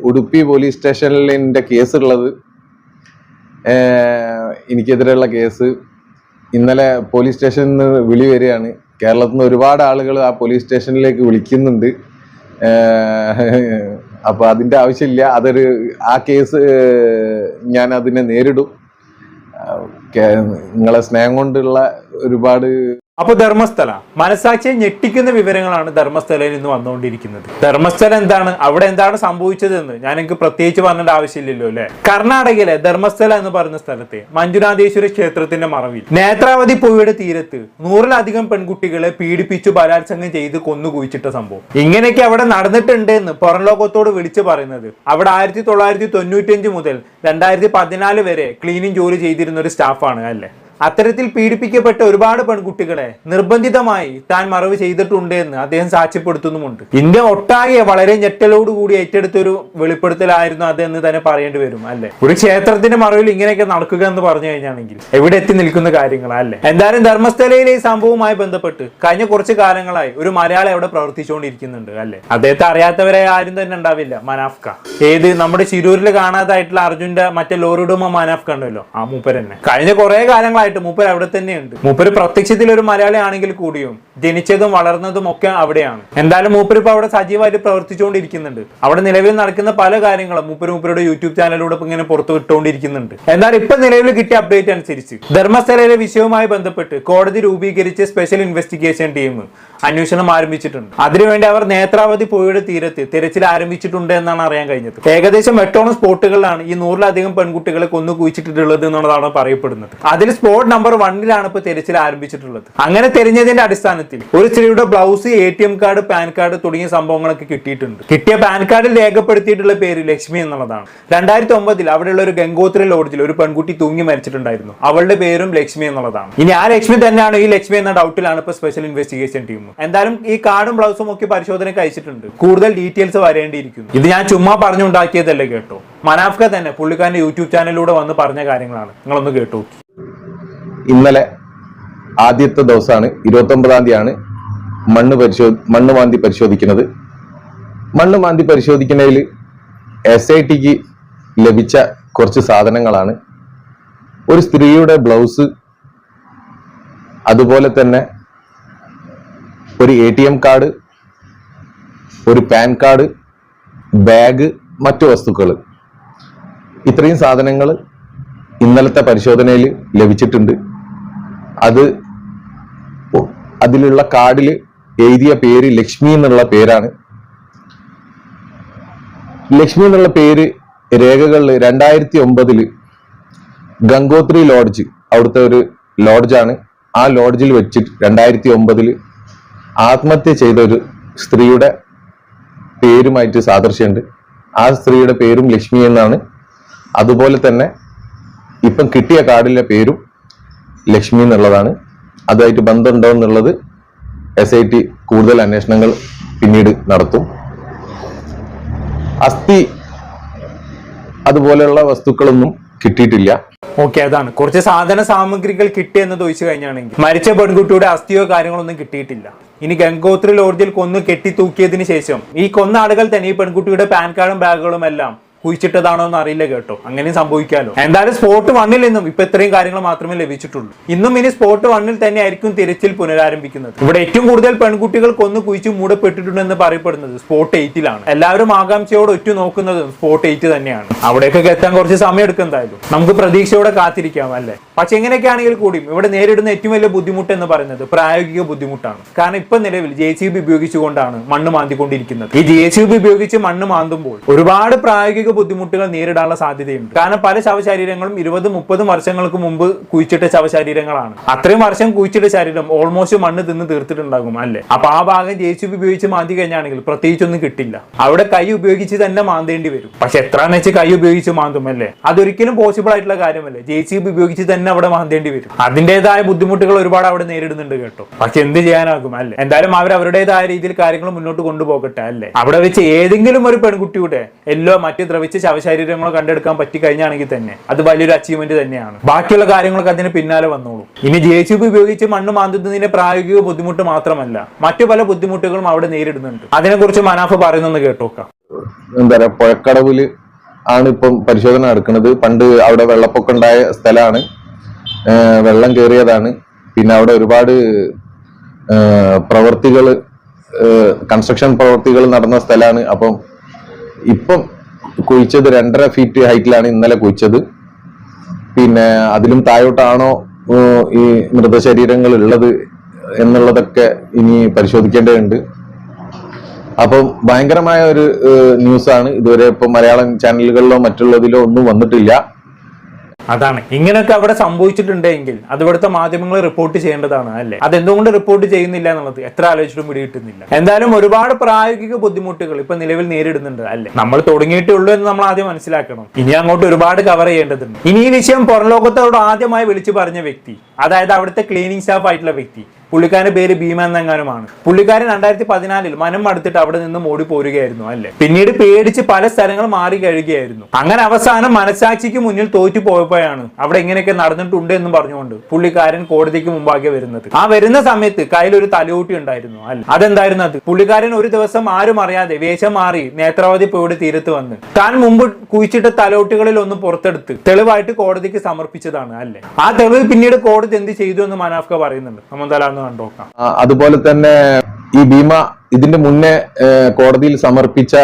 Udupi police സ്റ്റേഷനിൽ എൻ്റെ കേസുള്ളത്, എനിക്കെതിരെയുള്ള case ഇന്നലെ പോലീസ് സ്റ്റേഷനിൽ നിന്ന് വിളി വരികയാണ്. കേരളത്തിൽ നിന്ന് ഒരുപാട് ആളുകൾ ആ പോലീസ് സ്റ്റേഷനിലേക്ക് വിളിക്കുന്നുണ്ട്. അപ്പോൾ അതിൻ്റെ ആവശ്യമില്ല. ആ കേസ് ഞാൻ അതിനെ നേരിടും. നിങ്ങളെ സ്നേഹം കൊണ്ടുള്ള ഒരുപാട്. അപ്പൊ ധർമ്മസ്ഥല മനസാക്ഷിയെ ഞെട്ടിക്കുന്ന വിവരങ്ങളാണ് ധർമ്മസ്ഥലയിൽ നിന്ന് വന്നുകൊണ്ടിരിക്കുന്നത്. ധർമ്മസ്ഥല എന്താണ്, അവിടെ എന്താണ് സംഭവിച്ചതെന്ന് ഞാൻ എനിക്ക് പ്രത്യേകിച്ച് പറഞ്ഞേണ്ട ആവശ്യമില്ലല്ലോ അല്ലെ. കർണാടകയിലെ ധർമ്മസ്ഥല എന്ന് പറയുന്ന സ്ഥലത്തെ മഞ്ജുനാഥേശ്വര ക്ഷേത്രത്തിന്റെ മറവിൽ നേത്രാവതി പുഴയുടെ തീരത്ത് 100-ലധികം പെൺകുട്ടികളെ പീഡിപ്പിച്ചു ബലാത്സംഗം ചെയ്ത് കൊന്നു കുഴിച്ചിട്ട സംഭവം. ഇങ്ങനെയൊക്കെ അവിടെ നടന്നിട്ടുണ്ട് എന്ന് പുറം ലോകത്തോട് വിളിച്ചു പറയുന്നത് അവിടെ 1995 മുതൽ 2014 വരെ ക്ലീനിങ് ജോലി ചെയ്തിരുന്ന ഒരു സ്റ്റാഫാണ് അല്ലെ. അത്തരത്തിൽ പീഡിപ്പിക്കപ്പെട്ട ഒരുപാട് പെൺകുട്ടികളെ നിർബന്ധിതമായി താൻ മറവ് ചെയ്തിട്ടുണ്ട് എന്ന് അദ്ദേഹം സാക്ഷ്യപ്പെടുത്തുന്നുമുണ്ട്. ഇന്ത്യ ഒട്ടാകെ വളരെ ഞെട്ടലോടുകൂടി ഏറ്റെടുത്തൊരു വെളിപ്പെടുത്തലായിരുന്നു അതെന്ന് തന്നെ പറയേണ്ടി വരും അല്ലെ. ഒരു ക്ഷേത്രത്തിന്റെ മറവിൽ ഇങ്ങനെയൊക്കെ നടക്കുക എന്ന് പറഞ്ഞു കഴിഞ്ഞാണെങ്കിൽ എവിടെ എത്തി നിൽക്കുന്ന കാര്യങ്ങളല്ലേ. എന്തായാലും ധർമ്മസ്ഥലയിലെ ഈ സംഭവവുമായി ബന്ധപ്പെട്ട് കഴിഞ്ഞ കുറച്ച് കാലങ്ങളായി ഒരു മലയാളി അവിടെ പ്രവർത്തിച്ചുകൊണ്ടിരിക്കുന്നുണ്ട് അല്ലെ. അദ്ദേഹത്തെ അറിയാത്തവരെ ആരും തന്നെ ഉണ്ടാവില്ല. മനാഫ്ക, നമ്മുടെ ശിരൂരിൽ കാണാതായിട്ടുള്ള അർജുന്റെ മറ്റേ ലോറിഡുമ മനാഫ്ക ഉണ്ടല്ലോ, ആ മൂപ്പർ തന്നെ. കഴിഞ്ഞ കുറെ കാലങ്ങളായി മൂപ്പർ അവിടെ തന്നെയുണ്ട്. മൂപ്പര് പ്രത്യക്ഷത്തിൽ ഒരു മലയാളി ആണെങ്കിൽ കൂടിയും ജനിച്ചതും വളർന്നതും ഒക്കെ അവിടെയാണ്. എന്തായാലും മൂപ്പര് ഇപ്പൊ അവിടെ സജീവമായിട്ട് പ്രവർത്തിച്ചുകൊണ്ടിരിക്കുന്നുണ്ട്. അവിടെ നിലവിൽ നടക്കുന്ന പല കാര്യങ്ങളും മൂപ്പരുടെ യൂട്യൂബ് ചാനലിലൂടെ ഇങ്ങനെ പുറത്തു വിട്ടുകൊണ്ടിരിക്കുന്നുണ്ട്. എന്നാൽ ഇപ്പൊ നിലവിൽ കിട്ടിയ അപ്ഡേറ്റ് അനുസരിച്ച് ധർമ്മസ്ഥലയിലെ വിഷയവുമായി ബന്ധപ്പെട്ട് കോടതി രൂപീകരിച്ച സ്പെഷ്യൽ ഇൻവെസ്റ്റിഗേഷൻ ടീം അന്വേഷണം ആരംഭിച്ചിട്ടുണ്ട്. അതിനുവേണ്ടി അവർ നേത്രാവതി പുഴയുടെ തീരത്ത് തിരച്ചിൽ ആരംഭിച്ചിട്ടുണ്ട് എന്നാണ് അറിയാൻ കഴിഞ്ഞത്. ഏകദേശം 8 സ്പോട്ടുകളിലാണ് ഈ 100-ലധികം പെൺകുട്ടികളെ കൊന്നു കുഴിച്ചിട്ടുള്ളത് എന്നുള്ളതാണ് പറയപ്പെടുന്നത്. അതിൽ സ്പോട്ട് നമ്പർ 1 ഇപ്പൊ തിരച്ചിൽ ആരംഭിച്ചിട്ടുള്ളത്. അങ്ങനെ തിരഞ്ഞതിന്റെ അടിസ്ഥാനത്തിൽ ഒരു സ്ത്രീയുടെ blouse, ATM card, pan card തുടങ്ങിയ സംഭവങ്ങളൊക്കെ കിട്ടിയിട്ടുണ്ട്. കിട്ടിയ പാൻ കാർഡിൽ രേഖപ്പെടുത്തിയിട്ടുള്ള പേര് ലക്ഷ്മി എന്നുള്ളതാണ്. 2009 അവിടെയുള്ള ഒരു ഗംഗോത്രി ലോഡ്ജിൽ ഒരു പെൺകുട്ടി തൂങ്ങി മരിച്ചിട്ടുണ്ടായിരുന്നു. അവളുടെ പേരും ലക്ഷ്മി എന്നുള്ളതാണ്. ഇനി ആ ലക്ഷ്മി തന്നെയാണ് ഈ ലക്ഷ്മി എന്ന ഡൗട്ടിലാണ് ഇപ്പൊ സ്പെഷ്യൽ ഇൻവെസ്റ്റിഗേഷൻ ടീം. എന്തായാലും ഈ കാർഡും ബ്ലൗസും ഒക്കെ പരിശോധനയ്ക്ക് അയച്ചിട്ടുണ്ട്. കൂടുതൽ ഡീറ്റെയിൽസ് വരേണ്ടിയിരിക്കുന്നു. ഇത് ഞാൻ ചുമ്മാ പറഞ്ഞുണ്ടാക്കിയതല്ലേ കേട്ടോ. മനാഫ്ക തന്നെ പുള്ളിക്കാരന്റെ യൂട്യൂബ് ചാനലിലൂടെ വന്ന് പറഞ്ഞ കാര്യങ്ങളാണ്. നിങ്ങളൊന്ന് കേട്ടു. ഇന്നലെ ആദ്യത്തെ ദിവസമാണ്, 29-ാം തീയതിയാണ് മണ്ണ് മാന്തി പരിശോധിക്കുന്നത്. മണ്ണ് മാന്തി പരിശോധിക്കുന്നതിൽ SITക്ക് ലഭിച്ച കുറച്ച് സാധനങ്ങളാണ് ഒരു സ്ത്രീയുടെ ബ്ലൗസ്, അതുപോലെ തന്നെ ഒരു ATM കാർഡ്, ഒരു പാൻ കാർഡ്, ബാഗ്, മറ്റു വസ്തുക്കൾ. ഇത്രയും സാധനങ്ങൾ ഇന്നലത്തെ പരിശോധനയിൽ ലഭിച്ചിട്ടുണ്ട്. അതിലുള്ള കാർഡിൽ എഴുതിയ പേര് ലക്ഷ്മി എന്നുള്ള പേരാണ്. ലക്ഷ്മി എന്നുള്ള പേര് രേഖകളിൽ 2009 ഗംഗോത്രി ലോഡ്ജ്, അവിടുത്തെ ഒരു ലോഡ്ജാണ്. ആ ലോഡ്ജിൽ വെച്ചിട്ട് 2009 ആത്മഹത്യ ചെയ്ത ഒരു സ്ത്രീയുടെ പേരുമായിട്ട് സാദൃശ്യമുണ്ട്. ആ സ്ത്രീയുടെ പേരും ലക്ഷ്മി എന്നാണ്. അതുപോലെ തന്നെ ഇപ്പം കിട്ടിയ കാർഡിലെ പേരും ലക്ഷ്മി എന്നുള്ളതാണ്. അതുമായിട്ട് ബന്ധമുണ്ടോ എന്നുള്ളത് SIT കൂടുതൽ അന്വേഷണങ്ങൾ പിന്നീട് നടത്തും. അസ്ഥി അതുപോലെയുള്ള വസ്തുക്കളൊന്നും കിട്ടിയിട്ടില്ല. ഓക്കെ, അതാണ് കുറച്ച് സാധന സാമഗ്രികൾ കിട്ടിയെന്ന് ചോദിച്ചു കഴിഞ്ഞാണെങ്കിൽ മരിച്ച പെൺകുട്ടിയുടെ അസ്ഥിയോ കാര്യങ്ങളൊന്നും കിട്ടിയിട്ടില്ല. ഇനി ഗംഗോത്രി ലോഡ്ജിൽ കൊന്നു കെട്ടി തൂക്കിയതിനു ശേഷം ഈ കൊന്ന ആളുകൾ തന്നെ ഈ പെൺകുട്ടിയുടെ പാൻ കാർഡും ബാഗുകളും എല്ലാം കുഴിച്ചിട്ടതാണോ എന്ന് അറിയില്ല കേട്ടോ. അങ്ങനെയും സംഭവിക്കാലോ. എന്തായാലും സ്പോട്ട് 1 നിന്നും ഇപ്പൊ ഇത്രയും കാര്യങ്ങൾ മാത്രമേ ലഭിച്ചിട്ടുള്ളൂ. ഇന്നും ഇനി സ്പോട്ട് 1 തന്നെ ആയിരിക്കും തിരച്ചിൽ പുനരാരംഭിക്കുന്നത്. ഇവിടെ ഏറ്റവും കൂടുതൽ പെൺകുട്ടികൾ കൊന്നു കുഴിച്ചു മൂടപ്പെട്ടിട്ടുണ്ടെന്ന് പറയപ്പെടുന്നത് സ്പോട്ട് 8 എല്ലാവരും ആകാംക്ഷയോടെ ഒറ്റ നോക്കുന്നത് സ്പോട്ട് 8 തന്നെയാണ്. അവിടേക്കൊക്കെ എത്താൻ കുറച്ച് സമയം എടുക്കും. എന്തായാലും നമുക്ക് പ്രതീക്ഷയോടെ കാത്തിരിക്കാം അല്ലെ. പക്ഷെ എങ്ങനെയൊക്കെയാണെങ്കിൽ കൂടിയും ഇവിടെ നേരിടുന്ന ഏറ്റവും വലിയ ബുദ്ധിമുട്ട് എന്ന് പറയുന്നത് പ്രായോഗിക ബുദ്ധിമുട്ടാണ്. കാരണം ഇപ്പൊ നിലവിൽ JCB ഉപയോഗിച്ചുകൊണ്ടാണ് മണ്ണ് മാന്തിക്കൊണ്ടിരിക്കുന്നത്. ഈ JCB ഉപയോഗിച്ച് മണ്ണ് മാന്തുമ്പോൾ ഒരുപാട് പ്രായോഗിക ബുദ്ധിമുട്ടുകൾ നേരിടാനുള്ള സാധ്യതയുണ്ട്. കാരണം പല ശവശരീരങ്ങളും 20-30 വർഷങ്ങൾക്ക് മുമ്പ് കുഴിച്ചിട്ട ശവശരീരങ്ങളാണ്. അത്രയും വർഷം കുഴിച്ചിട്ട ശരീരം ഓൾമോസ്റ്റ് മണ്ണ് തിന്ന് തീർത്തിട്ടുണ്ടാകും അല്ലെ. അപ്പൊ ആ ഭാഗം JCB ഉപയോഗിച്ച് മാന്തി കഴിഞ്ഞാണെങ്കിൽ പ്രത്യേകിച്ചൊന്നും കിട്ടില്ല. അവിടെ കൈ ഉപയോഗിച്ച് തന്നെ മാന്തേണ്ടി വരും. പക്ഷെ എത്രയെന്ന് വെച്ച് കൈ ഉപയോഗിച്ച് മാന്തും അല്ലേ, അതൊരിക്കലും പോസിബിൾ ആയിട്ടുള്ള കാര്യമല്ലേ. JCB ഉപയോഗിച്ച് തന്നെ തന്നെ അവിടെ മാന്തേണ്ടി വരും. അതിൻ്റെതായ ബുദ്ധിമുട്ടുകൾ ഒരുപാട് അവിടെ നേരിടുന്നുണ്ട് കേട്ടോ. പക്ഷെ എന്ത് ചെയ്യാനാകും അല്ലെ? എന്തായാലും അവർ അവരുടേതായ രീതിയിൽ കാര്യങ്ങൾ മുന്നോട്ട് കൊണ്ടുപോകട്ടെ അല്ലെ. അവിടെ വെച്ച് ഏതെങ്കിലും ഒരു പെൺകുട്ടിയുടെ മറ്റു ദ്രവിച്ച ശവശരീരങ്ങളോ കണ്ടെടുക്കാൻ പറ്റി കഴിഞ്ഞാണെങ്കിൽ തന്നെ അത് വലിയൊരു അച്ചീവ്മെന്റ് തന്നെയാണ്. ബാക്കിയുള്ള കാര്യങ്ങളൊക്കെ അതിന് പിന്നാലെ വന്നോളൂ. ഇനി JCB ഉപയോഗിച്ച് മണ്ണ് മാന്തുന്നതിന്റെ പ്രായോഗിക ബുദ്ധിമുട്ട് മാത്രമല്ല, മറ്റു പല ബുദ്ധിമുട്ടുകളും അവിടെ നേരിടുന്നുണ്ട്. അതിനെക്കുറിച്ച് മനാഫ് പറയുന്നെന്ന് കേട്ടോക്കാം. എന്താ പറയാ, പുഴക്കടവില് ആണ് ഇപ്പം പരിശോധന നടക്കുന്നത്. പണ്ട് അവിടെ വെള്ളപ്പൊക്കം ഉണ്ടായ സ്ഥലമാണ്, വെള്ളം കയറിയതാണ്. പിന്നെ അവിടെ ഒരുപാട് പ്രവർത്തികൾ, കൺസ്ട്രക്ഷൻ പ്രവർത്തികൾ നടന്ന സ്ഥലമാണ്. അപ്പം ഇപ്പം കുഴിച്ചത് 2.5 ഫീറ്റ് ഹൈറ്റിലാണ് ഇന്നലെ കുഴിച്ചത്. പിന്നെ അതിലും താഴോട്ടാണോ ഈ മൃതശരീരങ്ങൾ ഉള്ളത് എന്നുള്ളതൊക്കെ ഇനി പരിശോധിക്കേണ്ടതുണ്ട്. അപ്പം ഭയങ്കരമായ ഒരു ന്യൂസാണ്. ഇതുവരെ ഇപ്പം മലയാളം ചാനലുകളിലോ മറ്റുള്ളതിലോ ഒന്നും വന്നിട്ടില്ല. അതാണ് ഇങ്ങനെയൊക്കെ അവിടെ സംഭവിച്ചിട്ടുണ്ടെങ്കിൽ അത് ഇവിടുത്തെ മാധ്യമങ്ങൾ റിപ്പോർട്ട് ചെയ്യേണ്ടതാണ് അല്ലെ. അതെന്തുകൊണ്ട് റിപ്പോർട്ട് ചെയ്യുന്നില്ല എന്നുള്ളത് എത്ര ആലോചിച്ചിട്ടും പിടികിട്ടുന്നില്ല. എന്തായാലും ഒരുപാട് പ്രായോഗിക ബുദ്ധിമുട്ടുകൾ ഇപ്പൊ നിലവിൽ നേരിടുന്നുണ്ട് അല്ലെ. നമ്മൾ തുടങ്ങിയിട്ടേ ഉള്ളൂ എന്ന് നമ്മൾ ആദ്യം മനസ്സിലാക്കണം. ഇനി അങ്ങോട്ട് ഒരുപാട് കവർ ചെയ്യേണ്ടതുണ്ട്. ഇനി ഈ വിഷയം പുറം ലോകത്തോട് ആദ്യമായി വിളിച്ചു പറഞ്ഞ വ്യക്തി, അതായത് അവിടുത്തെ ക്ലീനിങ് സ്റ്റാഫ് ആയിട്ടുള്ള വ്യക്തി, പുള്ളിക്കാരന്റെ പേര് ഭീമ എന്നെങ്ങാനുമാണ്. പുള്ളിക്കാരൻ 2014 മനം അടുത്തിട്ട് അവിടെ നിന്നും ഓടി പോരുകയായിരുന്നു അല്ലെ. പിന്നീട് പേടിച്ച് പല സ്ഥലങ്ങൾ മാറി കഴിയുകയായിരുന്നു. അങ്ങനെ അവസാനം മനസാക്ഷിക്ക് മുന്നിൽ തോറ്റു പോയപ്പോഴാണ് അവിടെ ഇങ്ങനെയൊക്കെ നടന്നിട്ടുണ്ട് എന്ന് പറഞ്ഞുകൊണ്ട് പുള്ളിക്കാരൻ കോടതിക്ക് മുമ്പാകെ വരുന്നത്. ആ വരുന്ന സമയത്ത് കയ്യിലൊരു തലയൂട്ടി ഉണ്ടായിരുന്നു അല്ലെ. അതെന്തായിരുന്നു അത്? പുള്ളിക്കാരൻ ഒരു ദിവസം ആരും അറിയാതെ വേഷം മാറി നേത്രാവതി പോയുടെ തീരത്ത് വന്ന് താൻ മുമ്പ് കുഴിച്ചിട്ട തലയോട്ടികളിൽ ഒന്ന് പുറത്തെടുത്ത് തെളിവായിട്ട് കോടതിക്ക് സമർപ്പിച്ചതാണ് അല്ലെ. ആ തെളിവ് പിന്നീട് കോടതി എന്ത് ചെയ്തു എന്ന് മനാഫ്ക പറയുന്നുണ്ട്. നമ്മൾ കണ്ടോക്കാം. അതുപോലെ തന്നെ ഈ ഭീമ ഇതിന്റെ മുന്നേ കോടതിയിൽ സമർപ്പിച്ച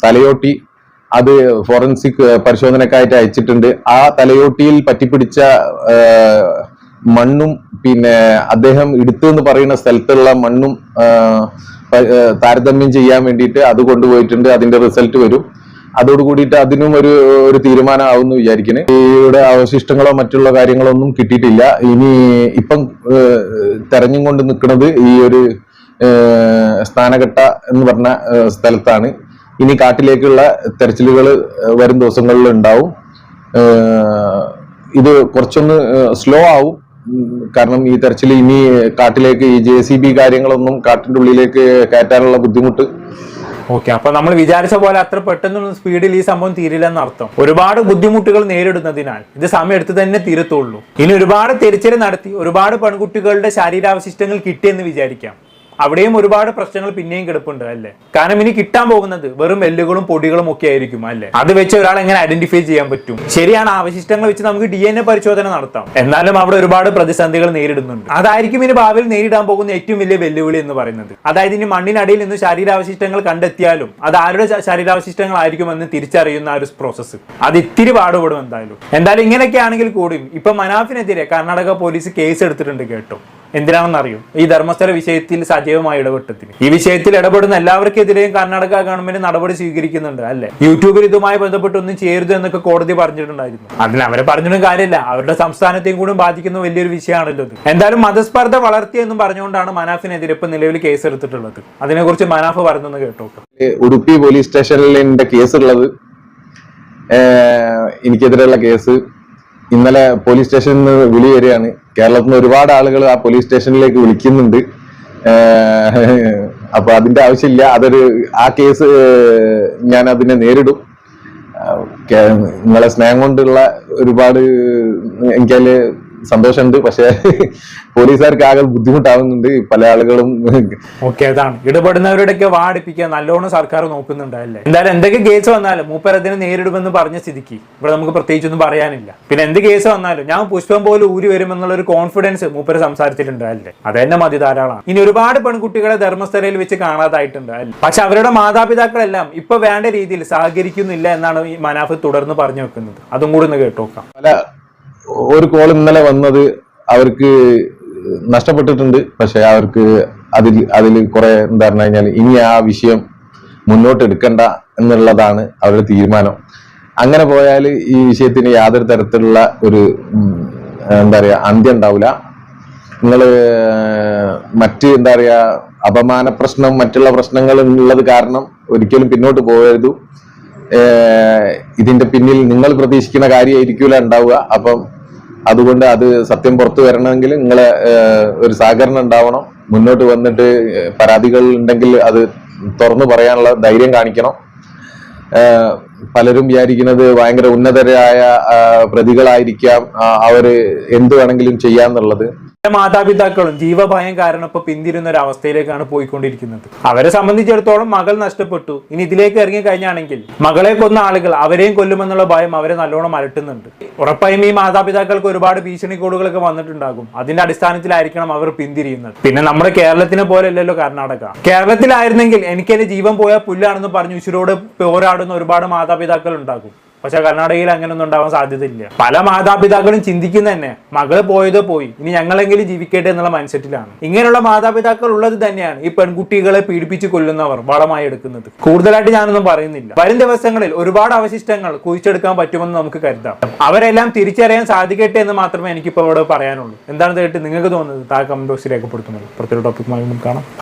തലയോട്ടി അത് ഫോറൻസിക് പരിശോധനക്കായിട്ട് അയച്ചിട്ടുണ്ട്. ആ തലയോട്ടിയിൽ പറ്റിപ്പിടിച്ച മണ്ണും പിന്നെ അദ്ദേഹം എടുത്തു എന്ന് പറയുന്ന സ്ഥലത്തുള്ള മണ്ണും താരതമ്യം ചെയ്യാൻ വേണ്ടിയിട്ട് അത് കൊണ്ടുപോയിട്ടുണ്ട്. അതിന്റെ റിസൾട്ട് വരും. അതോടുകൂടിയിട്ട് അതിനും ഒരു തീരുമാനമാവുമെന്ന് വിചാരിക്കുന്നു. ഇവിടെ അവശിഷ്ടങ്ങളോ മറ്റുള്ള കാര്യങ്ങളോ ഒന്നും കിട്ടിയിട്ടില്ല. ഇനി ഇപ്പം തെരഞ്ഞും കൊണ്ട് നിൽക്കുന്നത് ഈ ഒരു സ്ഥാനഘട്ട എന്ന് പറഞ്ഞ സ്ഥലത്താണ്. ഇനി കാട്ടിലേക്കുള്ള തെരച്ചിലുകൾ വരും ദിവസങ്ങളിൽ ഉണ്ടാവും. ഇത് കുറച്ചൊന്ന് സ്ലോ ആവും. കാരണം ഈ തെരച്ചിൽ ഇനി കാട്ടിലേക്ക് ഈ JCB കാര്യങ്ങളൊന്നും കാട്ടിന്റെ ഉള്ളിലേക്ക് കയറ്റാനുള്ള ബുദ്ധിമുട്ട്. ഓക്കെ, അപ്പൊ നമ്മൾ വിചാരിച്ച പോലെ അത്ര പെട്ടെന്നുള്ള സ്പീഡിൽ ഈ സംഭവം തീരില്ലെന്ന് അർത്ഥം. ഒരുപാട് ബുദ്ധിമുട്ടുകൾ നേരിടുന്നതിനാൽ ഇത് സമയം എടുത്ത് തന്നെ തീരത്തുള്ളൂ. ഇനി ഒരുപാട് തിരച്ചിൽ നടത്തി ഒരുപാട് പെൺകുട്ടികളുടെ ശരീരാവശിഷ്ടങ്ങൾ കിട്ടിയെന്ന് വിചാരിക്കാം. അവിടെയും ഒരുപാട് പ്രശ്നങ്ങൾ പിന്നെയും കിടപ്പുണ്ട് അല്ലെ. കാരണം ഇനി കിട്ടാൻ പോകുന്നത് വെറും എല്ലുകളും പൊടികളും ഒക്കെ ആയിരിക്കും അല്ലെ. അത് വെച്ച് ഒരാൾ എങ്ങനെ ഐഡന്റിഫൈ ചെയ്യാൻ പറ്റും? ശരിയാണ്, അവശിഷ്ടങ്ങൾ വെച്ച് നമുക്ക് DNA പരിശോധന നടത്താം. എന്നാലും അവിടെ ഒരുപാട് പ്രതിസന്ധികൾ നേരിടുന്നുണ്ട്. അതായിരിക്കും ഇനി ഭാവിയിൽ നേരിടാൻ പോകുന്ന ഏറ്റവും വലിയ വെല്ലുവിളി എന്ന് പറയുന്നത്. അതായത് ഇനി മണ്ണിനടിയിൽ നിന്ന് ശരീരാവശിഷ്ടങ്ങൾ കണ്ടെത്തിയാലും അത് ആരുടെ ശരീരാവശിഷ്ടങ്ങളായിരിക്കുമെന്ന് തിരിച്ചറിയുന്ന ആ ഒരു പ്രോസസ്സ് അത് ഇത്തിരി പാടുപെടും എന്തായാലും ഇങ്ങനെയൊക്കെ ആണെങ്കിൽ കൂടിയും ഇപ്പൊ മനാഫിനെതിരെ കർണാടക പോലീസ് കേസ് എടുത്തിട്ടുണ്ട് കേട്ടോ. എന്തിനാണെന്നറിയും? ഈ ധർമ്മസ്ഥല വിഷയത്തിൽ സജീവമായി ഇടപെട്ടതിന്. ഈ വിഷയത്തിൽ ഇടപെടുന്ന എല്ലാവർക്കെതിരെയും കർണാടക ഗവൺമെന്റ് നടപടി സ്വീകരിക്കുന്നുണ്ട് അല്ലെ. യൂട്യൂബിൽ ഇതുമായി ബന്ധപ്പെട്ടൊന്നും ചെയ്യരുത് എന്നൊക്കെ കോടതി പറഞ്ഞിട്ടുണ്ടായിരുന്നു. അതിന് അവരെ പറഞ്ഞിട്ടും കാര്യമില്ല, അവരുടെ സംസ്ഥാനത്തെയും കൂടി ബാധിക്കുന്ന വലിയൊരു വിഷയമാണല്ലോ ഇത്. എന്തായാലും മതസ്പർദ്ധ വളർത്തിയെന്നും പറഞ്ഞുകൊണ്ടാണ് മനാഫിനെതിരെ ഇപ്പൊ നിലവിൽ കേസ് എടുത്തിട്ടുള്ളത്. അതിനെക്കുറിച്ച് മനാഫ് പറയുന്നത് കേട്ടോ. ഉടുപ്പി പോലീസ് സ്റ്റേഷനിൽ എന്റെ കേസ് ഉള്ളത്, എനിക്കെതിരെയുള്ള കേസ് ഇന്നലെ പോലീസ് സ്റ്റേഷനിൽ നിന്ന് വിളി വരികയാണ്. കേരളത്തിൽ നിന്ന് ഒരുപാട് ആളുകൾ ആ പോലീസ് സ്റ്റേഷനിലേക്ക് വിളിക്കുന്നുണ്ട്. അപ്പൊ അതിന്റെ ആവശ്യമില്ല. ആ കേസ് ഞാൻ അതിനെ നേരിടും. നിങ്ങളെ സ്നേഹം കൊണ്ടുള്ള ഒരുപാട് എനിക്കതില് സന്തോഷമുണ്ട്. പക്ഷെ പോലീസുകാർക്ക് ആകെ ബുദ്ധിമുട്ടാവുന്നുണ്ട്. പല ആളുകളും അതാണ് ഇടപെടുന്നവരുടെയൊക്കെ വാടിപ്പിക്കാൻ നല്ലോണം സർക്കാർ നോക്കുന്നുണ്ട് അല്ലേ. എന്തായാലും എന്തൊക്കെ കേസ് വന്നാലും മൂപ്പർ അതിനെ നേരിടുമെന്ന് പറഞ്ഞ സ്ഥിതിക്ക് ഇവിടെ നമുക്ക് പ്രത്യേകിച്ചൊന്നും പറയാനില്ല. പിന്നെ എന്ത് കേസ് വന്നാലും ഞാൻ പുഷ്പം പോലെ ഊരി വരുമെന്നുള്ള ഒരു കോൺഫിഡൻസ് മൂപ്പര് സംസാരിച്ചിട്ടുണ്ട് അല്ലേ. അതെന്നെ മതി, ധാരാളമാണ്. ഇനി ഒരുപാട് പെൺകുട്ടികളെ ധർമ്മസ്ഥലയിൽ വെച്ച് കാണാതായിട്ടുണ്ട് അല്ലേ. പക്ഷെ അവരുടെ മാതാപിതാക്കളെല്ലാം ഇപ്പൊ വേണ്ട രീതിയിൽ സഹകരിക്കുന്നില്ല എന്നാണ് ഈ മനാഫ് തുടർന്ന് പറഞ്ഞു വെക്കുന്നത്. അതും കൂടി ഒന്ന് കേട്ടോക്കാം. ഒരു കോൾ ഇന്നലെ വന്നത് അവർക്ക് നഷ്ടപ്പെട്ടിട്ടുണ്ട്. പക്ഷെ അവർക്ക് അതിൽ കുറെ എന്താ പറഞ്ഞു കഴിഞ്ഞാൽ ഇനി ആ വിഷയം മുന്നോട്ട് എടുക്കണ്ട എന്നുള്ളതാണ് അവരുടെ തീരുമാനം. അങ്ങനെ പോയാൽ ഈ വിഷയത്തിന് യാതൊരു തരത്തിലുള്ള ഒരു എന്താ പറയാ അന്ത്യം ഉണ്ടാവില്ല. നിങ്ങള് എന്താ പറയാ അപമാന പ്രശ്നം മറ്റുള്ള പ്രശ്നങ്ങൾ ഉള്ളത് കാരണം ഒരിക്കലും പിന്നോട്ട് പോകരുത്. ഇതിന്റെ പിന്നിൽ നിങ്ങൾ പ്രതീക്ഷിക്കുന്ന കാര്യമായിരിക്കൂല ഉണ്ടാവുക. അപ്പം അതുകൊണ്ട് അത് സത്യം പുറത്തു വരണമെങ്കിൽ നിങ്ങളെ ഒരു സഹകരണം ഉണ്ടാവണം. മുന്നോട്ട് വന്നിട്ട് പരാതികൾ ഉണ്ടെങ്കിൽ അത് തുറന്നു പറയാനുള്ള ധൈര്യം കാണിക്കണം. പലരും വിചാരിക്കുന്നത് ഭയങ്കര ഉന്നതരായ പ്രതികളായിരിക്കാം, അവര് എന്ത് വേണമെങ്കിലും ചെയ്യാന്നുള്ളത്. മാതാപിതാക്കളും ജീവഭയം കാരണം ഇപ്പൊ പിന്തിരുന്ന ഒരു അവസ്ഥയിലേക്കാണ് പോയിക്കൊണ്ടിരിക്കുന്നത്. അവരെ സംബന്ധിച്ചിടത്തോളം മകൾ നഷ്ടപ്പെട്ടു, ഇനി ഇതിലേക്ക് ഇറങ്ങി കഴിഞ്ഞാണെങ്കിൽ മകളെ കൊന്ന ആളുകൾ അവരെയും കൊല്ലുമെന്നുള്ള ഭയം അവരെ നല്ലോണം അലട്ടുന്നുണ്ട്. ഉറപ്പായും ഈ മാതാപിതാക്കൾക്ക് ഒരുപാട് ഭീഷണിക്കോടുകളൊക്കെ വന്നിട്ടുണ്ടാകും. അതിന്റെ അടിസ്ഥാനത്തിലായിരിക്കണം അവർ പിന്തിരിയുന്നത്. പിന്നെ നമ്മുടെ കേരളത്തിനെ പോലെ അല്ലല്ലോ കർണാടക. കേരളത്തിലായിരുന്നെങ്കിൽ എനിക്കെന്റെ ജീവൻ പോയാൽ പുല്ലാണെന്ന് പറഞ്ഞു ഉശിരോട് പോരാടുന്ന ഒരുപാട് മാതാപിതാക്കൾ ഉണ്ടാകും. പക്ഷെ കർണാടകയിൽ അങ്ങനെയൊന്നും ഉണ്ടാവാൻ സാധ്യതയില്ല. പല മാതാപിതാക്കളും ചിന്തിക്കുന്ന തന്നെ മകള് പോയതോ പോയി, ഇനി ഞങ്ങളെങ്കിലും ജീവിക്കട്ടെ എന്നുള്ള മൈൻഡ് സെറ്റിലാണ്. ഇങ്ങനെയുള്ള മാതാപിതാക്കൾ ഉള്ളത് തന്നെയാണ് ഈ പെൺകുട്ടികളെ പീഡിപ്പിച്ച് കൊല്ലുന്നവർ വളമായി എടുക്കുന്നത്. കൂടുതലായിട്ട് ഞാനൊന്നും പറയുന്നില്ല. വരും ദിവസങ്ങളിൽ ഒരുപാട് അവശിഷ്ടങ്ങൾ കുഴിച്ചെടുക്കാൻ പറ്റുമെന്ന് നമുക്ക് കരുതാം. അവരെല്ലാം തിരിച്ചറിയാൻ സാധിക്കട്ടെ എന്ന് മാത്രമേ എനിക്കിപ്പോൾ ഇവിടെ പറയാനുള്ളൂ. എന്താണ് കേട്ട് നിങ്ങൾക്ക് തോന്നുന്നത്? താഴെ കമന്റ് ബോക്സിൽ രേഖപ്പെടുത്തുന്നത്. പ്രത്യേക ടോപ്പിക്കുമായി കാണാം.